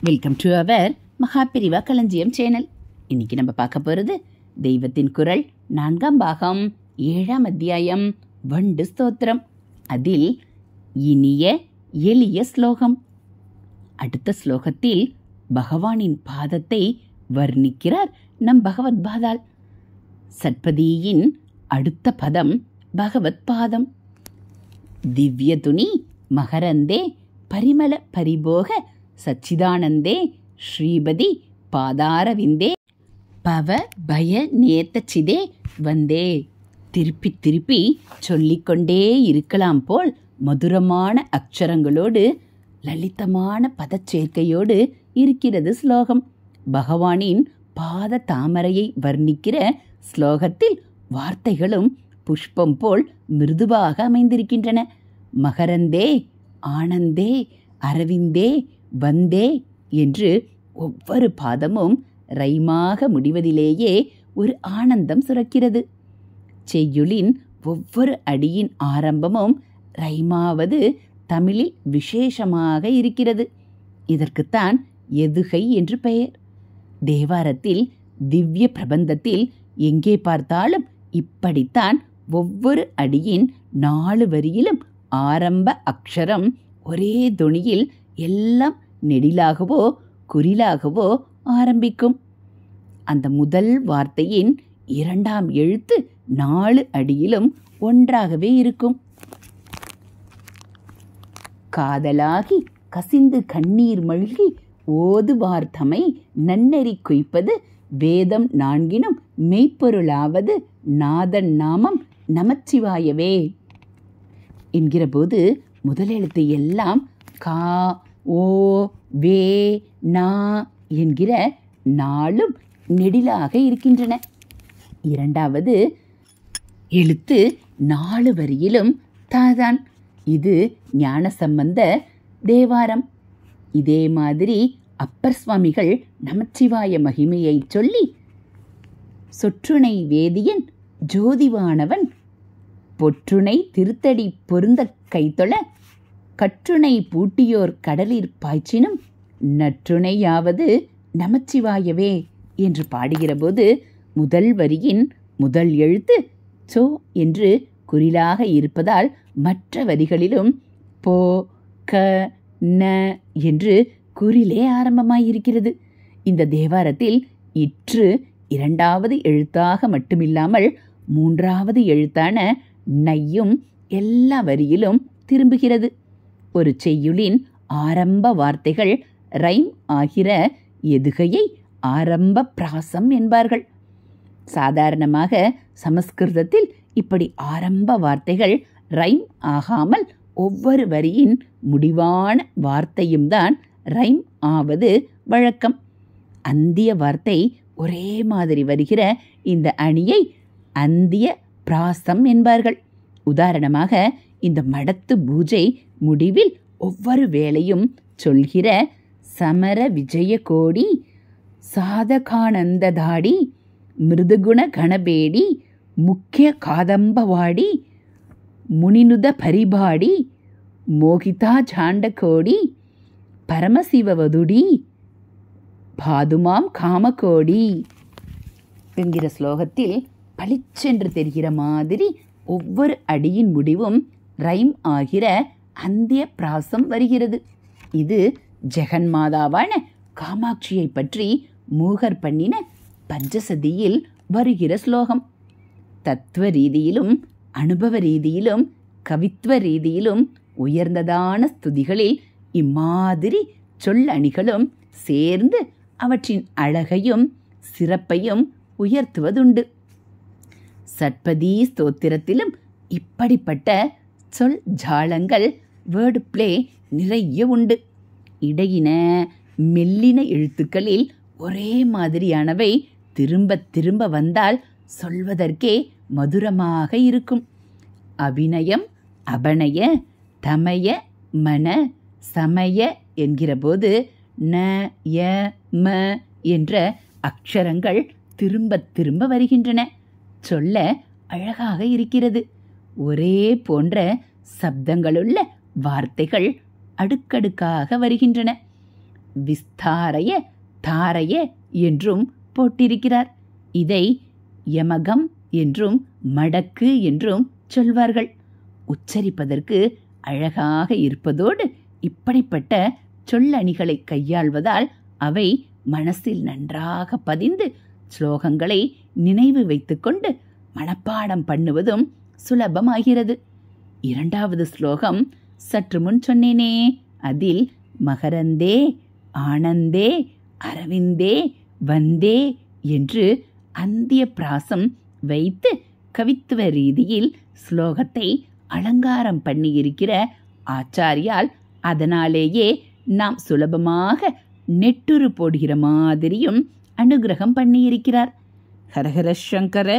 Welcome to our Mahaperiyava களஞ்சியம் channel. இன்னைக்கு நம்ம பார்க்க போகிறது தெய்வத்தின் குரல் 4ஆம் பாகம் 7ஆம் அத்தியாயம் வண்டு ஸ்தோத்திரம். அதில் இனிய எளிய ஸ்லோகம். அடுத்த ஸ்லோகத்தில் பகவானின் பாதத்தை வர்ணிக்கிறார் நம் பகவத் பாதாள். சட்பதியின் அடுத்த பதம் பகவத் பாதம். திவ்ய துணி மகரந்தே பரிமள பரிபோக சச்சிதானந்தே ஸ்ரீபதி பாதாரவிந்தே பவ பய நேத்தச்சிதே வந்தே. திருப்பி திருப்பி சொல்லிக்கொண்டே இருக்கலாம் போல் மதுரமான அக்ஷரங்களோடு லலிதமான பதச்சேர்க்கையோடு இருக்கிறது ஸ்லோகம். பகவானின் பாத தாமரையை வர்ணிக்கிற ஸ்லோகத்தில் வார்த்தைகளும் புஷ்பம் போல் மிருதுவாக அமைந்திருக்கின்றன. மகரந்தே, ஆனந்தே, அரவிந்தே, வந்தே என்று ஒவ்வொரு பாதமும் ரைமாக முடிவதிலேயே ஒரு ஆனந்தம் சுரக்கிறது. செய்யுளின் ஒவ்வொரு அடியின் ஆரம்பமும் ரைமாவது தமிழில் விசேஷமாக இருக்கிறது. இதற்குத்தான் எதுகை என்று பெயர். தேவாரத்தில் திவ்ய பிரபந்தத்தில் எங்கே பார்த்தாலும் இப்படித்தான் ஒவ்வொரு அடியின் 4 வரியிலும் ஆரம்ப அக்ஷரம் ஒரே தொனியில் எல்லாம் நெடிலாகவோ குறிலாகவோ ஆரம்பிக்கும். அந்த முதல் வார்த்தையின் 2ஆம் எழுத்து 4 அடியிலும் ஒன்றாகவே இருக்கும். காதலாகி கசிந்து கண்ணீர் மழ்கி ஓதுவார்த்தமை நன்னெறி குய்ப்பது வேதம் 4னும் மெய்ப்பொருளாவது நாதன் நாமம் நமச்சிவாயவே என்கிற போது முதலெழுத்து எல்லாம் கா, ஓ, வே, நா என்கிற 4ம் நெடிலாக இருக்கின்றன. 2வது எழுத்து 4 வரியிலும் தாதான். இது ஞானசம்பந்த தேவாரம். இதே மாதிரி அப்பர் சுவாமிகள் நமச்சிவாய மகிமையை சொல்லி சொற்றுணை வேதியன் ஜோதிவானவன் பொற்றுணை திருத்தடி பொருந்த கைத்தொழ கற்றுணை பூட்டியோர் கடலிற் பாய்ச்சினும் நற்றுணையாவது நமச்சிவாயவே என்று பாடுகிறபோது முதல் வரியின் முதல் எழுத்து சோ என்று குறிலாக இருப்பதால் மற்ற வரிகளிலும் போ, க, ந என்று குறிலே ஆரம்பமாயிருக்கிறது. இந்த தேவாரத்தில் இற்று 2வது எழுத்தாக மட்டுமில்லாமல் 3வது எழுத்தான நையும் எல்லா வரியிலும் திரும்புகிறது. ஒரு செய்யுளின் ஆரம்ப வார்த்தைகள் ரைம் ஆகிற எதுகையை ஆரம்ப பிராசம் என்பார்கள். சாதாரணமாக சமஸ்கிருதத்தில் இப்படி ஆரம்ப வார்த்தைகள் ரைம் ஆகாமல் ஒவ்வொரு வரியின் முடிவான வார்த்தையும் தான் ரைம் ஆவது வழக்கம். அந்திய வார்த்தை ஒரே மாதிரி வருகிற இந்த அணியை அந்திய பிராசம் என்பார்கள். உதாரணமாக இந்த மடத்து பூஜை முடிவில் ஒவ்வொரு வேளையும் சொல்கிற சமர விஜய கோடி சாதகானந்ததாடி மிருதுகுண கணபேடி முக்கிய காதம்பவாடி முனினுத பரிபாடி மோகிதா ஜாண்டகோடி பரமசிவவதுடி பாதுமாம் காமகோடி என்கிற ஸ்லோகத்தில் பளிச்சென்று தெரிகிற மாதிரி ஒவ்வொரு அடியின் முடிவும் ரைம் ஆகிற அந்திய பிராசம் வருகிறது. இது ஜெகன்மாதாவான காமாட்சியை பற்றி மூகர் பண்ணின பஞ்சசதியில் வருகிற ஸ்லோகம். தத்துவ ரீதியிலும் அனுபவ ரீதியிலும் கவித்துவ ரீதியிலும் உயர்ந்ததான ஸ்துதிகளில் இம்மாதிரி சொல்லணிகளும் சேர்ந்து அவற்றின் அழகையும் சிறப்பையும் உயர்த்துவதுண்டு. சட்பதி ஸ்தோத்திரத்திலும் இப்படிப்பட்ட சொல் ஜாலங்கள் வேர்டு பிளே நிறைய உண்டு. இடையின மெல்லின எழுத்துக்களில் ஒரே மாதிரியானவை திரும்ப திரும்ப வந்தால் சொல்வதற்கே மதுரமாக இருக்கும். அபிநயம், அபநய, தமய, மன, சமய என்கிற போது ந, ய, ம என்ற அக்ஷரங்கள் திரும்ப திரும்ப வருகின்றன. சொல்ல அழகாக இருக்கிறது. ஒரே போன்ற சப்தங்களுள்ள வார்த்தைகள் அடுக்கடுக்காக வருகின்றன. விஸ்தாரய தாரய என்றும் போட்டிருக்கிறார். இதை யமகம் என்றும் மடக்கு என்றும் சொல்வார்கள். உச்சரிப்பதற்கு அழகாக இருப்பதோடு இப்படிப்பட்ட சொல்லணிகளை கையாள்வதால் அவை மனசில் நன்றாக பதிந்து ஸ்லோகங்களை நினைவு வைத்துக்கொண்டு மனப்பாடம் பண்ணுவதும் சுலபமாகிறது. இரண்டாவது ஸ்லோகம் சற்று முன் சொன்னேனே, அதில் மகரந்தே ஆனந்தே அரவிந்தே வந்தே என்று அந்திய பிராசம் வைத்து கவித்துவ ரீதியில் ஸ்லோகத்தை அலங்காரம் பண்ணியிருக்கிற ஆச்சாரியால் அதனாலேயே நாம் சுலபமாக நெட்டுரு போடுகிற மாதிரியும் அனுகிரகம் பண்ணியிருக்கிறார். ஹரஹர சங்கர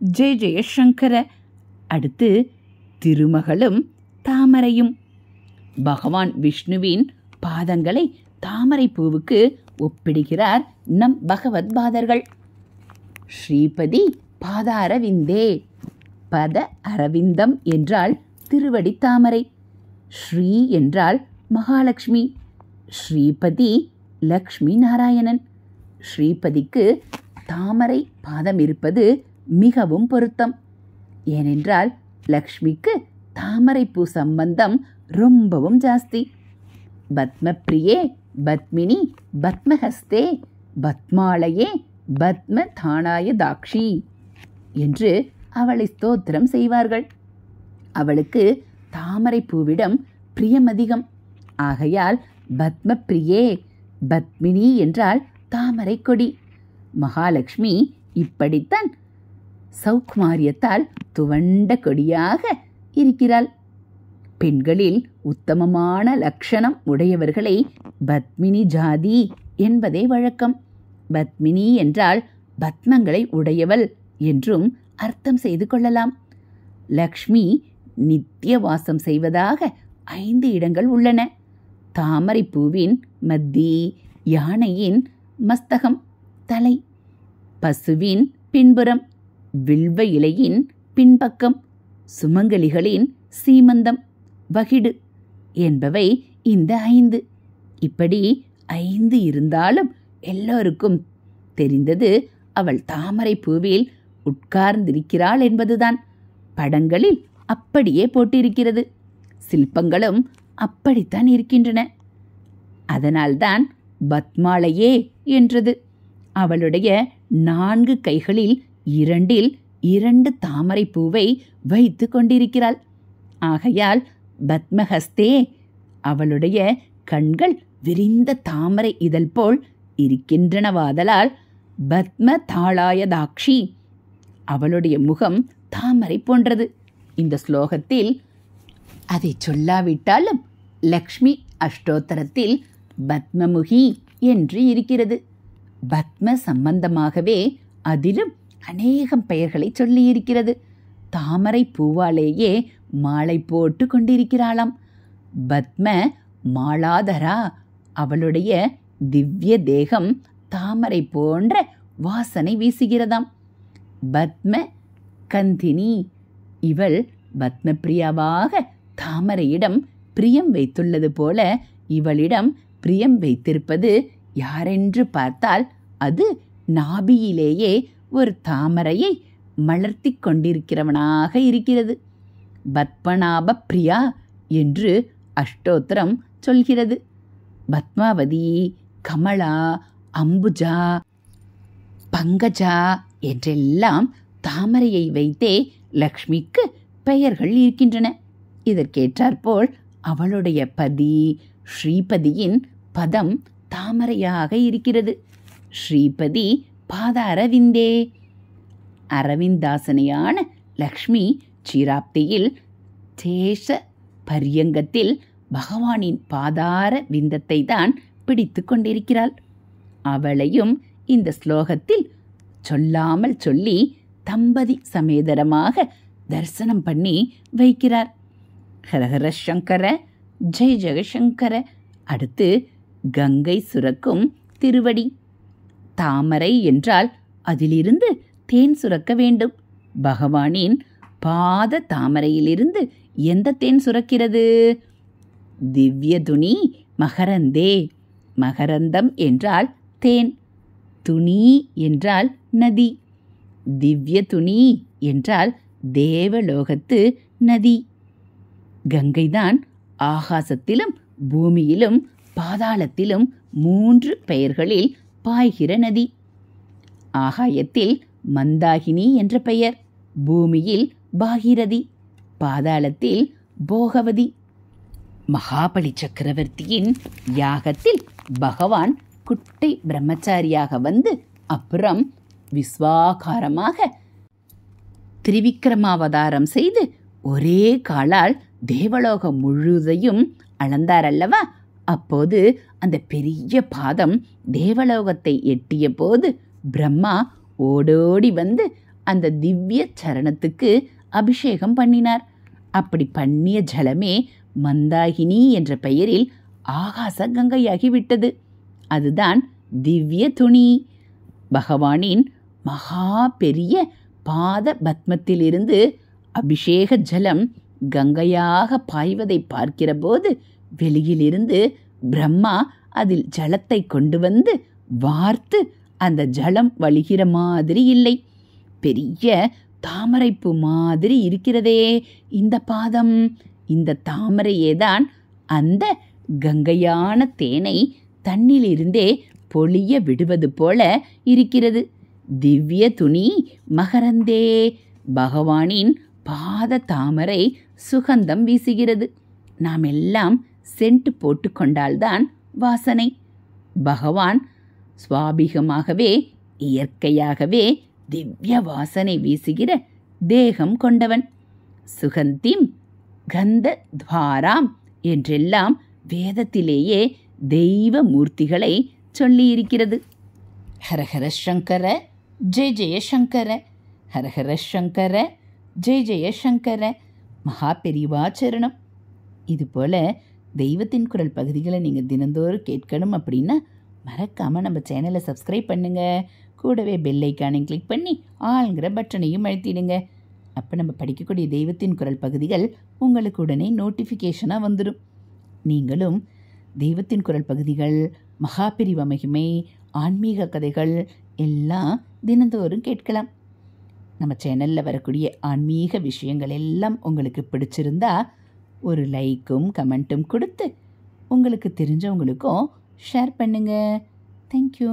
ஜெய ஜெய சங்கர. அடுத்து திருமகளும் தாமரையும். பகவான் விஷ்ணுவின் பாதங்களை தாமரை பூவுக்கு ஒப்பிடுகிறார் நம் பகவத்பாதர்கள். ஸ்ரீபதி பாதாரவிந்தே. பத அரவிந்தம் என்றால் திருவடி தாமரை. ஸ்ரீ என்றால் மகாலட்சுமி. ஸ்ரீபதி லக்ஷ்மி நாராயணன். ஸ்ரீபதிக்கு தாமரை பாதம் இருப்பது மிகவும் பொருத்தம். ஏனென்றால் லக்ஷ்மிக்கு தாமரை பூ சம்பந்தம் ரொம்பவும் ஜாஸ்தி. பத்மப்ரியே பத்மினி பத்மஹஸ்தே பத்மாலயே பத்ம தானாய தாக்ஷி என்று அவளை ஸ்தோத்திரம் செய்வார்கள். அவளுக்கு தாமரை பூவிடம் பிரியம் அதிகம். ஆகையால் பத்மப்ரியே. பத்மினி என்றால் தாமரை கொடி. மகாலட்சுமி இப்படித்தான் சௌக்குமாரியத்தால் துவண்ட கொடியாக இருக்கிறாள். பெண்களில் உத்தமமான லட்சணம் உடையவர்களை பத்மினி ஜாதி என்பதே வழக்கம். பத்மினி என்றால் பத்மங்களை உடையவள் என்றும் அர்த்தம் செய்து கொள்ளலாம். லக்ஷ்மி நித்திய வாசம் செய்வதாக 5 இடங்கள் உள்ளன. தாமரை பூவின் மத்தி, யானையின் மஸ்தகம் தலை, பசுவின் பின்புறம், வில்வ இலையின் பின்பக்கம், சுமங்கலிகளின் சீமந்தம், வகிடு என்பவை இந்த 5. இப்படி 5 இருந்தாலும் எல்லோருக்கும் தெரிந்தது அவள் தாமரை பூவில் உட்கார்ந்திருக்கிறாள் என்பதுதான். படங்களில் அப்படியே போட்டிருக்கிறது. சிற்பங்களும் அப்படித்தான் இருக்கின்றன. அதனால்தான் பத்மாலயே என்றது. அவளுடைய 4 கைகளில் 2 2 தாமரை பூவை வைத்து கொண்டிருக்கிறாள். ஆகையால் பத்மஹஸ்தே. அவளுடைய கண்கள் விரிந்த தாமரை இதழ் போல் இருக்கின்றனவாதலால் பத்ம தாளாய தாக்ஷி. அவளுடைய முகம் தாமரை போன்றது. இந்த ஸ்லோகத்தில் அதை சொல்லாவிட்டாலும் லக்ஷ்மி அஷ்டோத்தரத்தில் பத்மமுகி என்று இருக்கிறது. பத்ம சம்பந்தமாகவே அதிலும் அநேகம் பெயர்களை சொல்லியிருக்கிறது. தாமரை பூவாலேயே மாலை போட்டு கொண்டிருக்கிறாளாம். பத்ம மாலாதரா. அவளுடைய திவ்ய தேகம் தாமரை போன்ற வாசனை வீசுகிறதாம். பத்ம கந்தினி. இவள் பத்மபிரியாவாக தாமரையிடம் பிரியம் வைத்துள்ளது போல இவளிடம் பிரியம் வைத்திருப்பது யாரென்று பார்த்தால் அது நாபியிலேயே ஒரு தாமரையை மலர்த்தி கொண்டிருக்கிறவனாக இருக்கிறது. பத்மநாப பிரியா என்று அஷ்டோத்திரம் சொல்கிறது. பத்மாவதி, கமலா, அம்புஜா, பங்கஜா என்றெல்லாம் தாமரையை வைத்தே லக்ஷ்மிக்கு பெயர்கள் இருக்கின்றன. இதற்கேற்றாற்போல் அவளுடைய பதி ஸ்ரீபதியின் பதம் தாமரையாக இருக்கிறது. ஸ்ரீபதி பாத அரவிந்தே. அரவிந்தாசனையான லக்ஷ்மி சீராப்தியில் தேச பரியங்கத்தில் பகவானின் பாதார விந்தத்தை தான் பிடித்து கொண்டிருக்கிறாள். அவளையும் இந்த ஸ்லோகத்தில் சொல்லாமல் சொல்லி தம்பதி சமேதரமாக தரிசனம் பண்ணி வைக்கிறார். ஹரஹர சங்கர ஜெய ஜெகசங்கர. அடுத்து கங்கை சுரக்கும் திருவடி. தாமரை என்றால் அதிலிருந்து தேன் சுரக்க வேண்டும். பகவானின் பாத தாமரையிலிருந்து எந்த தேன் சுரக்கிறது? திவ்ய துணி மகரந்தே. மகரந்தம் என்றால் தேன், துணி என்றால் நதி, திவ்ய துணி என்றால் தேவலோகத்து நதி. கங்கைதான் ஆகாசத்திலும் பூமியிலும் பாதாளத்திலும் 3 பெயர்களில் பாய்கிற நதி. ஆகாயத்தில் மந்தாகினி என்ற பெயர், பூமியில் பாகீரதி, பாதாளத்தில் போகவதி. மகாபலி சக்கரவர்த்தியின் யாகத்தில் பகவான் குட்டை பிரம்மச்சாரியாக வந்து அப்புறம் விஸ்வாகாரமாக திரிவிக்ரமாவதாரம் செய்து ஒரே காலால் தேவலோகம் முழுதையும் அளந்தாரல்லவா? அப்போது அந்த பெரிய பாதம் தேவலோகத்தை எட்டிய போது பிரம்மா ஓடோடி வந்து அந்த திவ்ய சரணத்துக்கு அபிஷேகம் பண்ணினார். அப்படி பண்ணிய ஜலமே மந்தாகினி என்ற பெயரில் ஆகாச கங்கையாகிவிட்டது. அதுதான் திவ்ய துணி. பகவானின் மகா பெரிய பாத பத்மத்திலிருந்து அபிஷேக ஜலம் கங்கையாக பாய்வதை பார்க்கிற போது வெளியிலிருந்து பிரம்மா அதில் ஜலத்தை கொண்டு வந்து வார்த்து அந்த ஜலம் வழிகிற மாதிரி இல்லை, பெரிய தாமரைப்பூ மாதிரி இருக்கிறதே இந்த பாதம். இந்த தாமரையேதான் அந்த கங்கையான தேனை தன்னிலிருந்தே பொழிய விடுவது போல இருக்கிறது. திவ்ய துணி மகரந்தே. பகவானின் பாத தாமரை சுகந்தம் வீசுகிறது. நாம் எல்லாம் சென்ட் போட்டு கொண்டால்தான் வாசனை. பகவான் சுவாபிகமாகவே இயற்கையாகவே திவ்ய வாசனை வீசுகிற தேகம் கொண்டவன். சுகந்திம் கந்த துவாராம் என்றெல்லாம் வேதத்திலேயே தெய்வ மூர்த்திகளை சொல்லியிருக்கிறது. ஹரஹர சங்கர ஜெய ஜெயசங்கர, ஹரஹர சங்கர ஜெய ஜெயசங்கர. மகா பெரிவாச்சரணம். இதுபோல் தெய்வத்தின் குரல் பகுதிகளை நீங்கள் தினந்தோறும் கேட்கணும் அப்படின்னா மறக்காமல் நம்ம சேனலை சப்ஸ்கிரைப் பண்ணுங்கள். கூடவே பெல் ஐக்கானையும் கிளிக் பண்ணி ஆளுங்கிற பட்டனையும் அழுத்திடுங்க. அப்போ நம்ம படிக்கக்கூடிய தெய்வத்தின் குரல் பகுதிகள் உங்களுக்கு உடனே நோட்டிஃபிகேஷனாக வந்துடும். நீங்களும் தெய்வத்தின் குரல் பகுதிகள், மகாபிரிவ மகிமை, ஆன்மீக கதைகள் எல்லாம் தினந்தோறும் கேட்கலாம். நம்ம சேனலில் வரக்கூடிய ஆன்மீக விஷயங்கள் எல்லாம் உங்களுக்கு பிடிச்சிருந்தா ஒரு லைக்கும் கமெண்ட்டும் கொடுத்து உங்களுக்கு தெரிஞ்சவங்களுக்கும் ஷேர் பண்ணுங்கள். தேங்க்யூ.